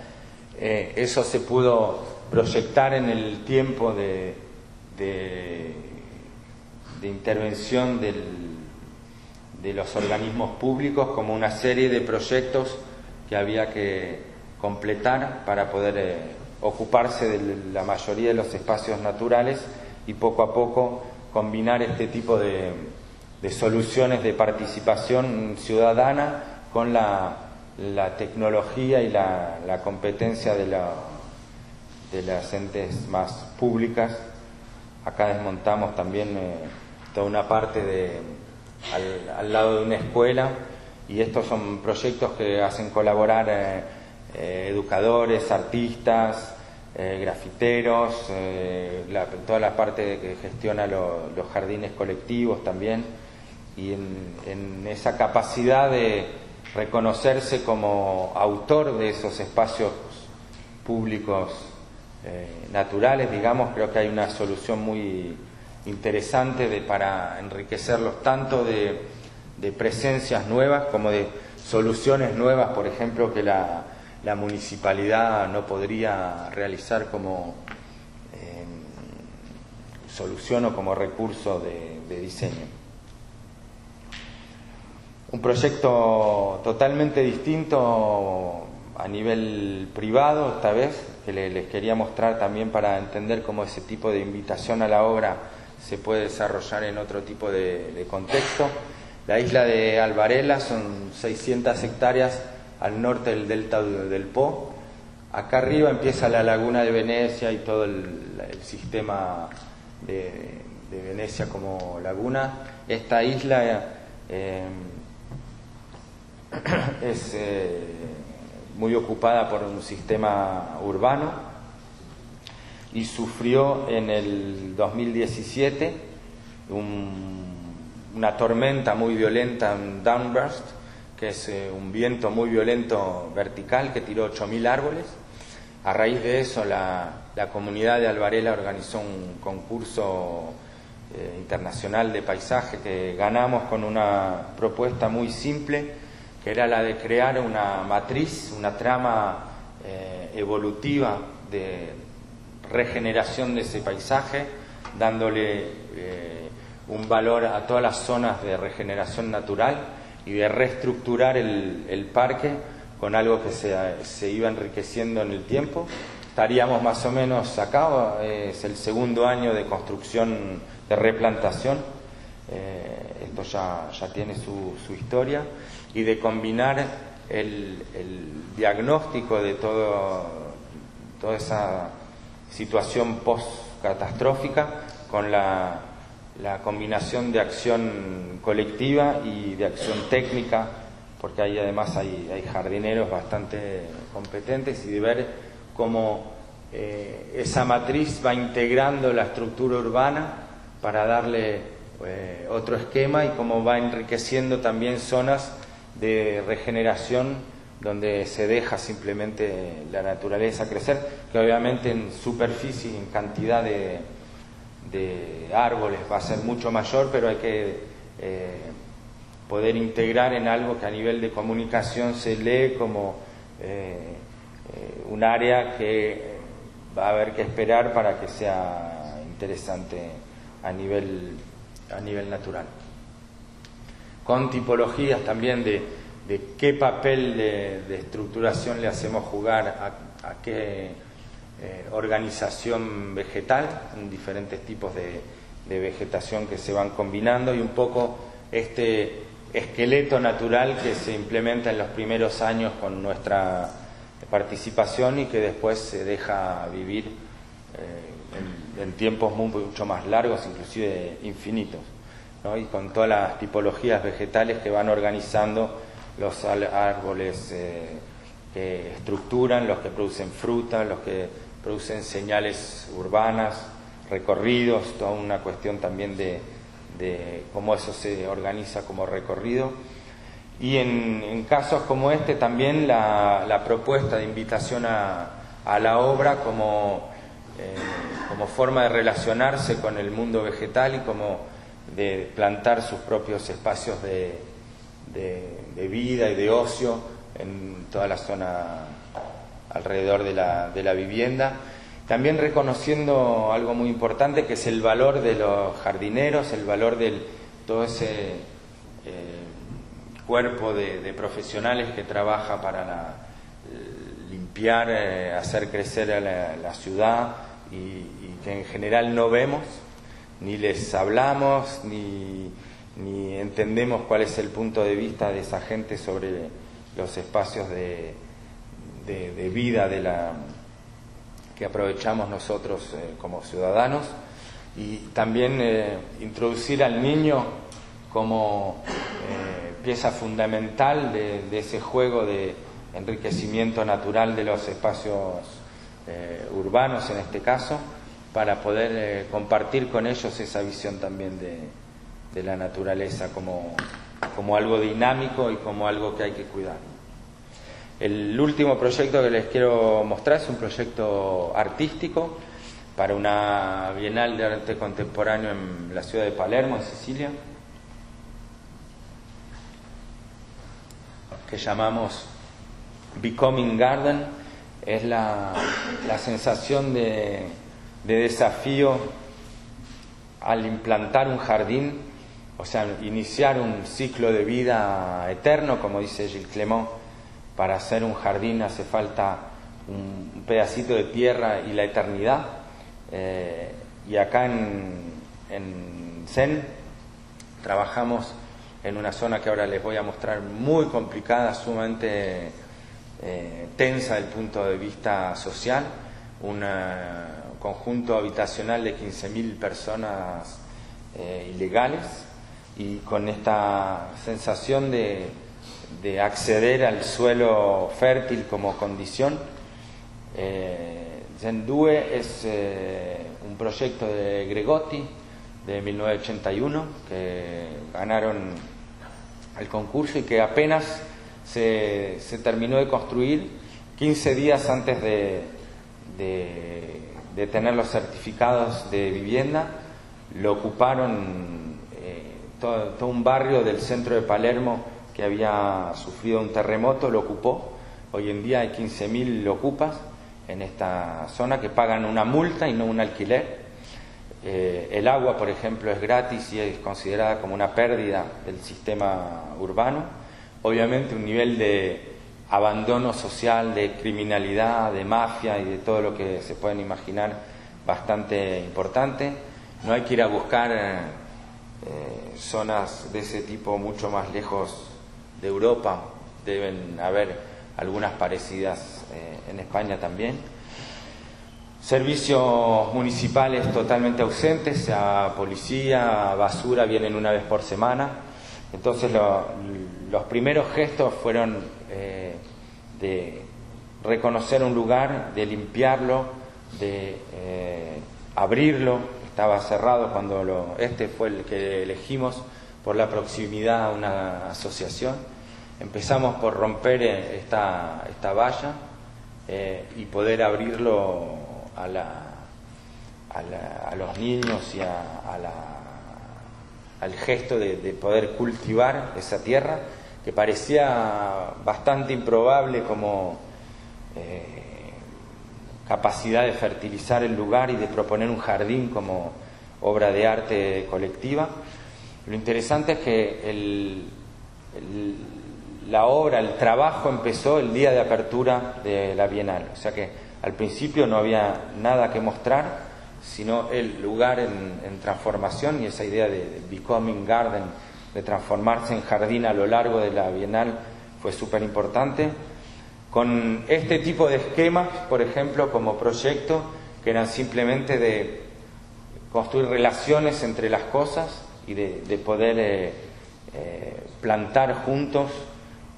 eso se pudo proyectar en el tiempo de intervención de los organismos públicos, como una serie de proyectos que había que completar para poder ocuparse de la mayoría de los espacios naturales y poco a poco combinar este tipo de soluciones de participación ciudadana con la tecnología y la competencia de las entes más públicas. Acá desmontamos también toda una parte al lado de una escuela, y estos son proyectos que hacen colaborar educadores, artistas, grafiteros, toda la parte que gestiona los jardines colectivos también, y en esa capacidad de reconocerse como autor de esos espacios públicos naturales, digamos, creo que hay una solución muy interesante para enriquecerlos tanto de presencias nuevas como de soluciones nuevas, por ejemplo, que la municipalidad no podría realizar como solución o como recurso de diseño. Un proyecto totalmente distinto a nivel privado, esta vez, que les quería mostrar también para entender cómo ese tipo de invitación a la obra se puede desarrollar en otro tipo de contexto. La isla de Albarela son 600 hectáreas al norte del delta del Po. Acá arriba empieza la laguna de Venecia y todo el sistema de Venecia como laguna. Esta isla es muy ocupada por un sistema urbano y sufrió en el 2017 una tormenta muy violenta, un downburst, que es un viento muy violento vertical que tiró 8.000 árboles. A raíz de eso la comunidad de Albarela organizó un concurso internacional de paisaje que ganamos con una propuesta muy simple, que era la de crear una matriz, una trama evolutiva de regeneración de ese paisaje, dándole un valor a todas las zonas de regeneración natural y de reestructurar el parque con algo que se iba enriqueciendo en el tiempo. Estaríamos más o menos acá, es el segundo año de construcción, de replantación, esto ya tiene su historia, y de combinar el diagnóstico de toda esa situación post-catastrófica con la combinación de acción colectiva y de acción técnica, porque ahí además hay jardineros bastante competentes, y de ver cómo esa matriz va integrando la estructura urbana para darle otro esquema, y cómo va enriqueciendo también zonas de regeneración donde se deja simplemente la naturaleza crecer, que obviamente en superficie y en cantidad de árboles va a ser mucho mayor, pero hay que poder integrar en algo que a nivel de comunicación se lee como un área que va a haber que esperar para que sea interesante a nivel natural. Con tipologías también de qué papel de estructuración le hacemos jugar a qué organización vegetal, en diferentes tipos de vegetación que se van combinando, y un poco este esqueleto natural que se implementa en los primeros años con nuestra participación y que después se deja vivir en tiempos mucho más largos, inclusive infinitos, ¿no? Y con todas las tipologías vegetales que van organizando los árboles que estructuran, los que producen fruta, los que producen señales urbanas, recorridos, toda una cuestión también de cómo eso se organiza como recorrido. Y en casos como este también la propuesta de invitación a la obra como forma de relacionarse con el mundo vegetal y como de plantar sus propios espacios de vida y de ocio en toda la zona alrededor de la vivienda. También reconociendo algo muy importante, que es el valor de los jardineros, el valor de todo ese cuerpo de profesionales que trabaja para limpiar, hacer crecer a la ciudad, y que en general no vemos, ni les hablamos, ni entendemos cuál es el punto de vista de esa gente sobre los espacios de vida que aprovechamos nosotros como ciudadanos. Y también introducir al niño como pieza fundamental de ese juego de enriquecimiento natural de los espacios urbanos, en este caso, para poder compartir con ellos esa visión también de la naturaleza como algo dinámico y como algo que hay que cuidar. El último proyecto que les quiero mostrar es un proyecto artístico para una Bienal de Arte Contemporáneo en la ciudad de Palermo, en Sicilia, que llamamos Becoming Garden. Es la sensación de desafío al implantar un jardín, o sea, iniciar un ciclo de vida eterno, como dice Gilles Clément. Para hacer un jardín hace falta un pedacito de tierra y la eternidad. Y acá en Zen trabajamos en una zona que ahora les voy a mostrar, muy complicada, sumamente tensa desde el punto de vista social, un conjunto habitacional de 15.000 personas ilegales, y con esta sensación de acceder al suelo fértil como condición. Zen 2 es un proyecto de Gregotti de 1981, que ganaron el concurso y que apenas se terminó de construir 15 días antes de tener los certificados de vivienda. Lo ocuparon todo un barrio del centro de Palermo que había sufrido un terremoto, lo ocupó. Hoy en día hay 15.000 ocupas en esta zona que pagan una multa y no un alquiler. El agua, por ejemplo, es gratis y es considerada como una pérdida del sistema urbano. Obviamente un nivel de abandono social, de criminalidad, de mafia y de todo lo que se pueden imaginar bastante importante. No hay que ir a buscar zonas de ese tipo mucho más lejos de Europa. Deben haber algunas parecidas en España también. Servicios municipales totalmente ausentes, sea policía, basura, vienen una vez por semana. Entonces los primeros gestos fueron de reconocer un lugar, de limpiarlo, de abrirlo. Estaba cerrado cuando este fue el que elegimos por la proximidad a una asociación. Empezamos por romper esta valla y poder abrirlo a los niños y al gesto de poder cultivar esa tierra que parecía bastante improbable como capacidad de fertilizar el lugar y de proponer un jardín como obra de arte colectiva. Lo interesante es que la obra, el trabajo empezó el día de apertura de la Bienal, o sea que al principio no había nada que mostrar, sino el lugar en transformación, y esa idea de Becoming Garden, de transformarse en jardín a lo largo de la Bienal, fue súper importante. Con este tipo de esquemas, por ejemplo, como proyecto, que eran simplemente de construir relaciones entre las cosas y de poder plantar juntos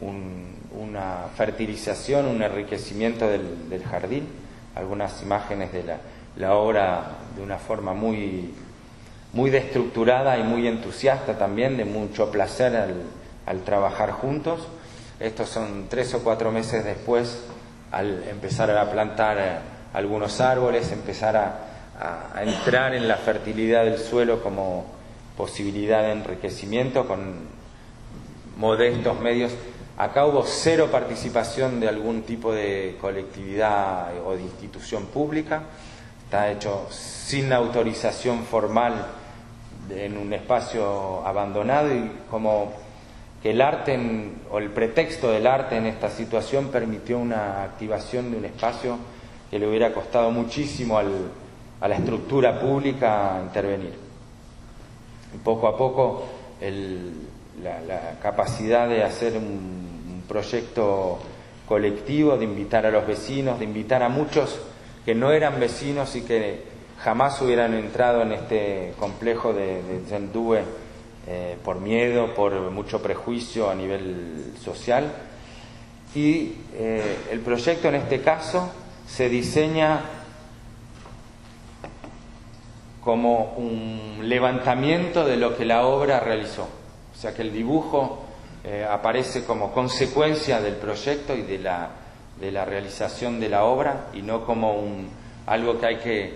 una fertilización, un enriquecimiento del jardín. Algunas imágenes de la obra de una forma muy estructurada y muy entusiasta también, de mucho placer al trabajar juntos. Estos son 3 o 4 meses después, al empezar a plantar algunos árboles, empezar a entrar en la fertilidad del suelo como posibilidad de enriquecimiento con modestos medios. Acá hubo 0 participación de algún tipo de colectividad o de institución pública. Está hecho sin autorización formal en un espacio abandonado, y como que el arte o el pretexto del arte en esta situación permitió una activación de un espacio que le hubiera costado muchísimo a la estructura pública intervenir. Y poco a poco la capacidad de hacer un proyecto colectivo, de invitar a los vecinos, de invitar a muchos que no eran vecinos y que jamás hubieran entrado en este complejo de Zendue por miedo, por mucho prejuicio a nivel social. Y el proyecto en este caso se diseña como un levantamiento de lo que la obra realizó. O sea que el dibujo aparece como consecuencia del proyecto y de la realización de la obra, y no como algo que hay que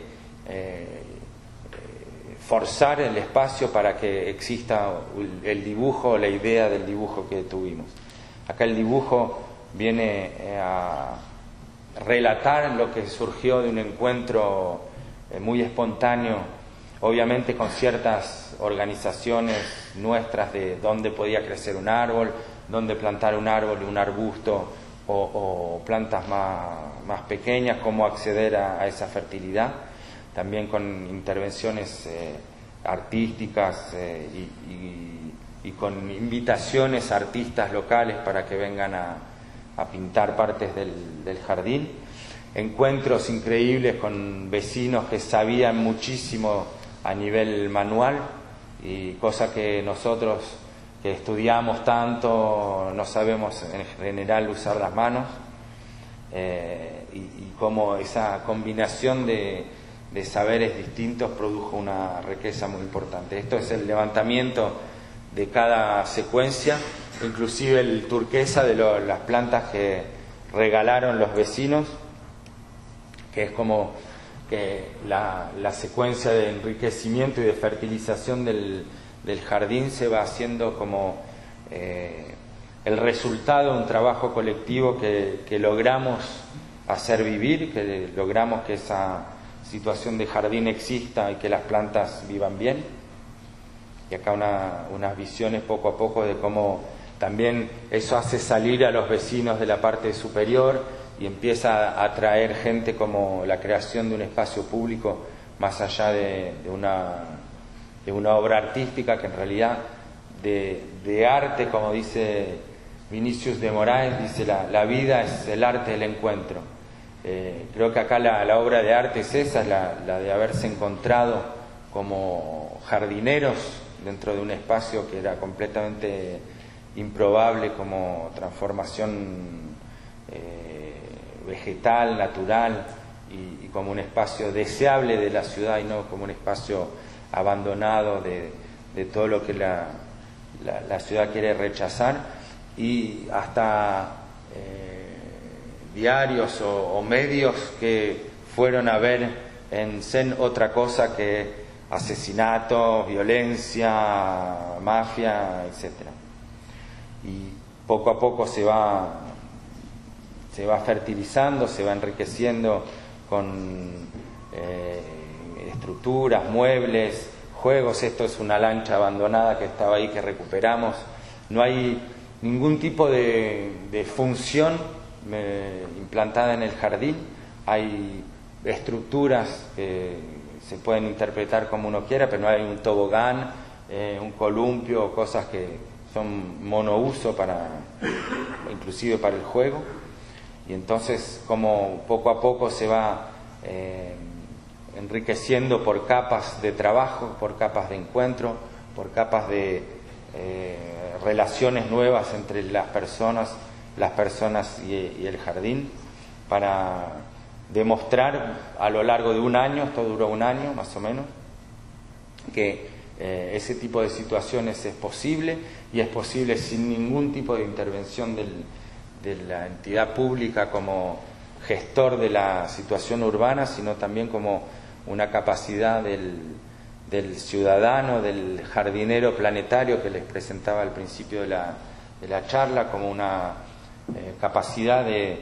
forzar el espacio para que exista el dibujo, la idea del dibujo que tuvimos. Acá el dibujo viene a relatar lo que surgió de un encuentro muy espontáneo, obviamente con ciertas organizaciones nuestras de dónde podía crecer un árbol, dónde plantar un árbol, un arbusto o plantas más pequeñas, cómo acceder a esa fertilidad. También con intervenciones artísticas y con invitaciones a artistas locales para que vengan a pintar partes del jardín. Encuentros increíbles con vecinos que sabían muchísimo a nivel manual, y cosa que nosotros que estudiamos tanto no sabemos en general usar las manos, y cómo esa combinación de saberes distintos produjo una riqueza muy importante. Esto es el levantamiento de cada secuencia, inclusive el turquesa de las plantas que regalaron los vecinos, que es como que la secuencia de enriquecimiento y de fertilización del jardín se va haciendo como el resultado de un trabajo colectivo que logramos hacer vivir, que logramos que esa situación de jardín exista y que las plantas vivan bien. Y acá unas visiones poco a poco de cómo también eso hace salir a los vecinos de la parte superior y empieza a atraer gente, como la creación de un espacio público más allá de una obra artística que en realidad de arte, como dice Vinicius de Moraes, dice la vida es el arte del encuentro. Creo que acá la obra de arte es esa, es la de haberse encontrado como jardineros dentro de un espacio que era completamente improbable como transformación vegetal, natural, y como un espacio deseable de la ciudad y no como un espacio abandonado de todo lo que la ciudad quiere rechazar, y hasta diarios o medios que fueron a ver en Zen otra cosa que asesinatos, violencia, mafia, etcétera. Y poco a poco se va fertilizando, se va enriqueciendo con estructuras, muebles, juegos. Esto es una lancha abandonada que estaba ahí, que recuperamos. No hay ningún tipo de función implantada en el jardín. Hay estructuras que se pueden interpretar como uno quiera, pero no hay un tobogán, un columpio, cosas que son monouso inclusive para el juego. Y entonces, como poco a poco se va enriqueciendo por capas de trabajo, por capas de encuentro, por capas de relaciones nuevas entre las personas y el jardín, para demostrar a lo largo de un año, esto duró un año más o menos, que ese tipo de situaciones es posible, y es posible sin ningún tipo de intervención de la entidad pública como gestor de la situación urbana, sino también como una capacidad del ciudadano, del jardinero planetario que les presentaba al principio de la charla, como una capacidad de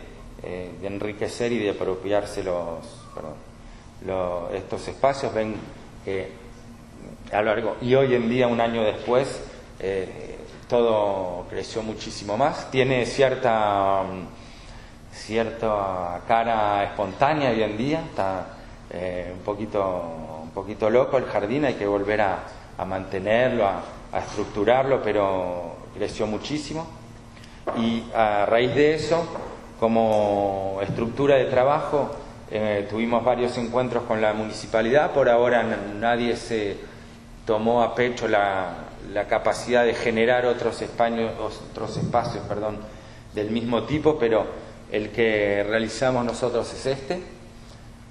enriquecer y de apropiarse estos espacios. Ven que a lo largo, y hoy en día, un año después, todo creció muchísimo más. Tiene cierta cara espontánea hoy en día. Está un poquito loco el jardín. Hay que volver a mantenerlo, a estructurarlo, pero creció muchísimo. Y a raíz de eso, como estructura de trabajo, tuvimos varios encuentros con la municipalidad. Por ahora nadie se tomó a pecho la capacidad de generar otros espacios del mismo tipo, pero el que realizamos nosotros es este,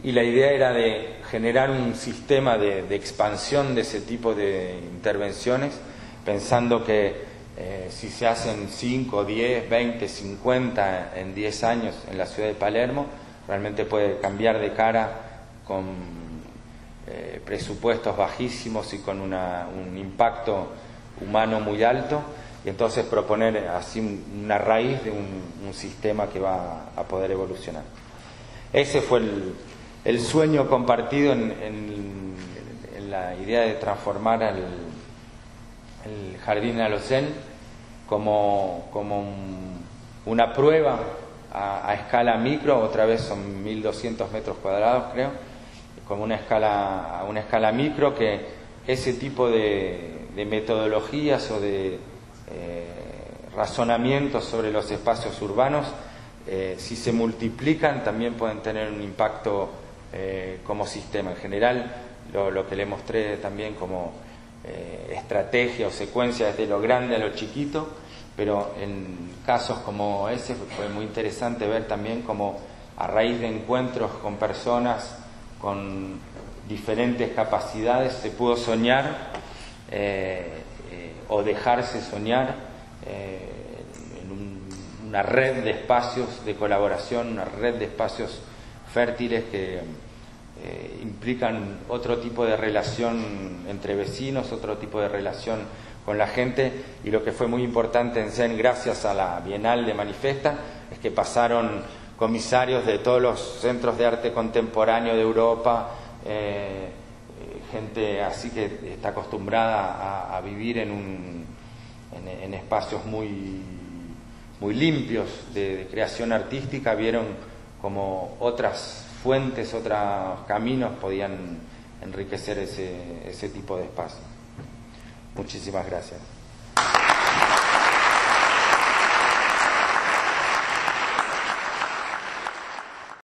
y la idea era de generar un sistema de expansión de ese tipo de intervenciones, pensando que si se hacen 5, 10, 20, 50 en 10 años en la ciudad de Palermo, realmente puede cambiar de cara con presupuestos bajísimos y con un impacto humano muy alto, y entonces proponer así una raíz de un sistema que va a poder evolucionar. Ese fue el sueño compartido en la idea de transformar el Jardín a lo Zen como una prueba a escala micro. Otra vez son 1200 metros cuadrados, creo, como a una escala micro, que ese tipo de metodologías o de razonamientos sobre los espacios urbanos, si se multiplican, también pueden tener un impacto como sistema. En general, lo que le mostré también como estrategia o secuencia desde lo grande a lo chiquito, pero en casos como ese fue muy interesante ver también cómo, a raíz de encuentros con personas con diferentes capacidades, se pudo soñar o dejarse soñar en una red de espacios de colaboración, una red de espacios fértiles que implican otro tipo de relación entre vecinos, otro tipo de relación con la gente. Y lo que fue muy importante en Zen, gracias a la Bienal de Manifesta, es que pasaron comisarios de todos los centros de arte contemporáneo de Europa, gente así que está acostumbrada a vivir en espacios muy limpios de creación artística. Vieron como otras fuentes, otros caminos podían enriquecer ese tipo de espacio. Muchísimas gracias.